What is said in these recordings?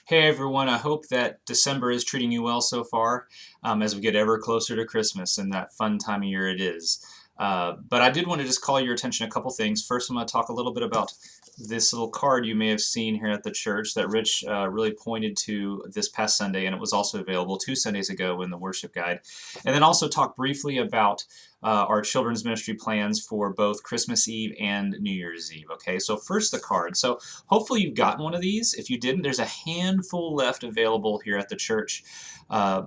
Hey everyone, I hope that December is treating you well so far as we get ever closer to Christmas and that fun time of year it is. But I did want to just call your attention to a couple things. First, I'm going to talk a little bit about this little card you may have seen here at the church that Rich really pointed to this past Sunday, and it was also available 2 Sundays ago in the worship guide. And then also talk briefly about our children's ministry plans for both Christmas Eve and New Year's Eve. Okay, so first the card. So hopefully you've gotten one of these. If you didn't, there's a handful left available here at the church. Uh,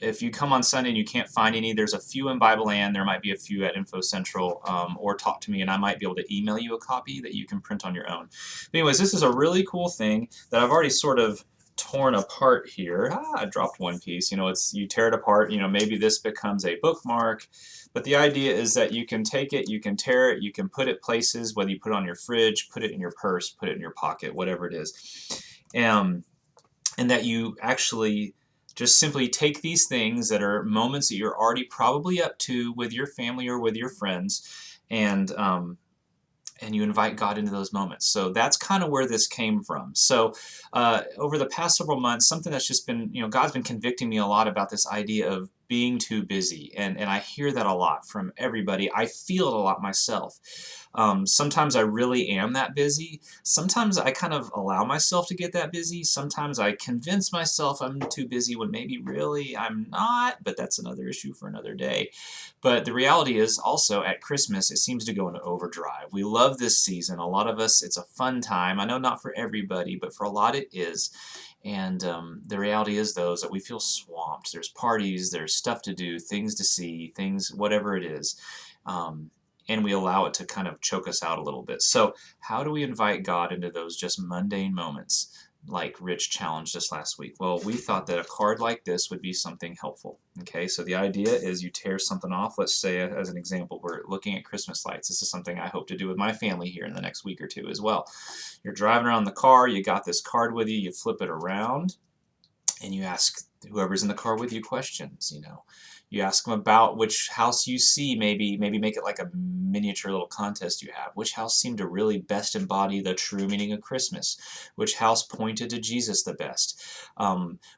if you come on Sunday and you can't find any, there's a few in Bible Land. There might be a few at Info Central, or talk to me and I might be able to email you a copy that you can print on your own. But anyways, this is a really cool thing that I've already sort of torn apart here. I dropped one piece. You tear it apart. Maybe this becomes a bookmark. But the idea is that you can take it, you can tear it, you can put it places, whether you put it on your fridge, put it in your purse, put it in your pocket, whatever it is. And that you actually just simply take these things that are moments that you're already probably up to with your family or with your friends, and you invite God into those moments. So that's kind of where this came from. So over the past several months, something that's just been, God's been convicting me a lot about this idea of being too busy. And I hear that a lot from everybody. I feel it a lot myself. Sometimes I really am that busy. Sometimes I kind of allow myself to get that busy. Sometimes I convince myself I'm too busy when maybe really I'm not, but that's another issue for another day. But the reality is also at Christmas, it seems to go into overdrive. We love this season. A lot of us, it's a fun time. I know not for everybody, but for a lot it is. And the reality is, though, is that we feel swamped. There's parties, there's stuff to do, things to see, things, whatever it is. And we allow it to kind of choke us out a little bit. So how do we invite God into those just mundane moments like Rich challenged us last week? Well, we thought that a card like this would be something helpful. Okay, so the idea is you tear something off. Let's say, as an example, we're looking at Christmas lights. This is something I hope to do with my family here in the next week or two as well. You're driving around the car, you got this card with you, you flip it around, and you ask whoever's in the car with you questions. You ask them about which house you see, maybe make it like a miniature little contest you have. Which house seemed to really best embody the true meaning of Christmas? Which house pointed to Jesus the best?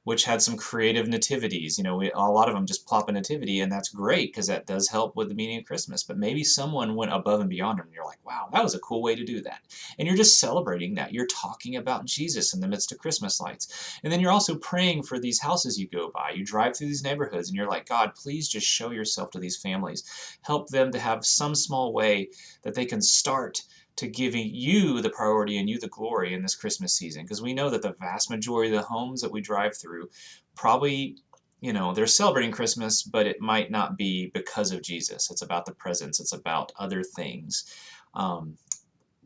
Which had some creative nativities? A lot of them just plop a nativity, and that's great because that does help with the meaning of Christmas. But maybe someone went above and beyond them, and you're like, wow, that was a cool way to do that. And you're just celebrating that. You're talking about Jesus in the midst of Christmas lights. And then you're also praying for these houses you go by. You drive through these neighborhoods, and you're like, God, please just show yourself to these families. Help them to have some small way that they can start to giving you the priority and you the glory in this Christmas season. Because we know that the vast majority of the homes that we drive through probably, they're celebrating Christmas, but it might not be because of Jesus. It's about the presents. It's about other things.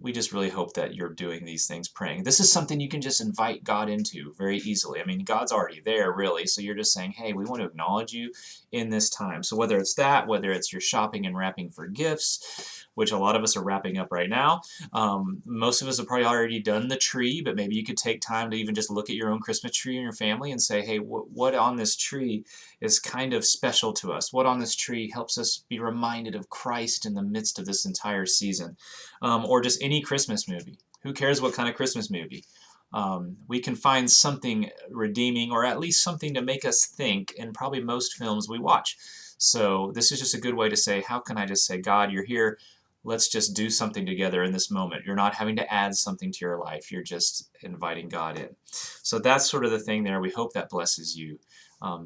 We just really hope that you're doing these things, praying. This is something you can just invite God into very easily. I mean, God's already there, really. So you're just saying, hey, we want to acknowledge you in this time. So whether it's that, whether it's your shopping and wrapping for gifts, which a lot of us are wrapping up right now. Most of us have probably already done the tree, but maybe you could take time to even just look at your own Christmas tree in your family and say, hey, what on this tree is kind of special to us? What on this tree helps us be reminded of Christ in the midst of this entire season? Or just any Christmas movie. Who cares what kind of Christmas movie? We can find something redeeming, or at least something to make us think in probably most films we watch. So this is just a good way to say, how can I just say, God, you're here. Let's just do something together in this moment. You're not having to add something to your life. You're just inviting God in. So that's sort of the thing there. We hope that blesses you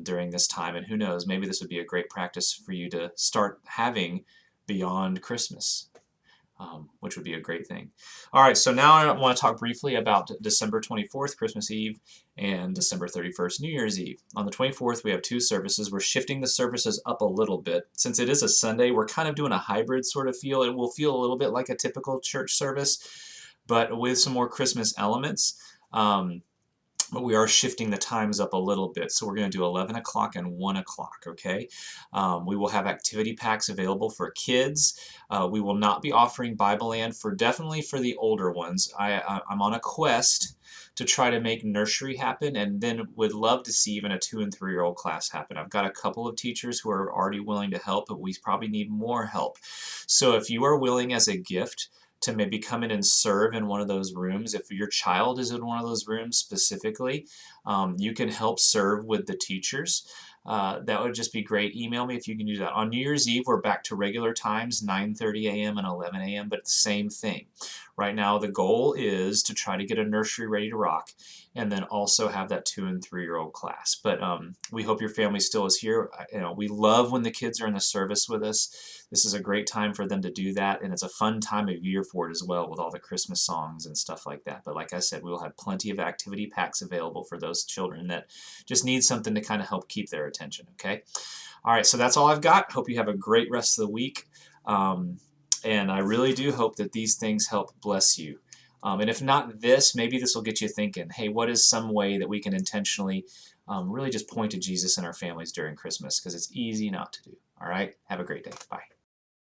during this time. And who knows, maybe this would be a great practice for you to start having beyond Christmas. Which would be a great thing. All right, so now I want to talk briefly about December 24th, Christmas Eve, and December 31st, New Year's Eve. On the 24th, we have 2 services. We're shifting the services up a little bit. Since it is a Sunday, we're kind of doing a hybrid sort of feel. It will feel a little bit like a typical church service, but with some more Christmas elements. But we are shifting the times up a little bit. So we're going to do 11 o'clock and 1 o'clock, okay? We will have activity packs available for kids. We will not be offering Bible Land definitely for the older ones. I'm on a quest to try to make nursery happen, and then would love to see even a 2- and 3-year-old class happen. I've got a couple of teachers who are already willing to help, but we probably need more help. So if you are willing as a gift to maybe come in and serve in one of those rooms. If your child is in one of those rooms specifically, you can help serve with the teachers. That would just be great. Email me if you can do that. On New Year's Eve, we're back to regular times, 9:30 a.m. and 11 a.m., but the same thing. Right now, the goal is to try to get a nursery ready to rock and then also have that 2- and 3-year-old class. But we hope your family still is here. We love when the kids are in the service with us. This is a great time for them to do that, and it's a fun time of year for it as well with all the Christmas songs and stuff like that. But like I said, we will have plenty of activity packs available for those children that just need something to kind of help keep their attention, okay? All right, so that's all I've got. Hope you have a great rest of the week. And I really do hope that these things help bless you. And if not this, maybe this will get you thinking, hey, what is some way that we can intentionally really just point to Jesus in our families during Christmas? Because it's easy not to do. All right, have a great day. Bye.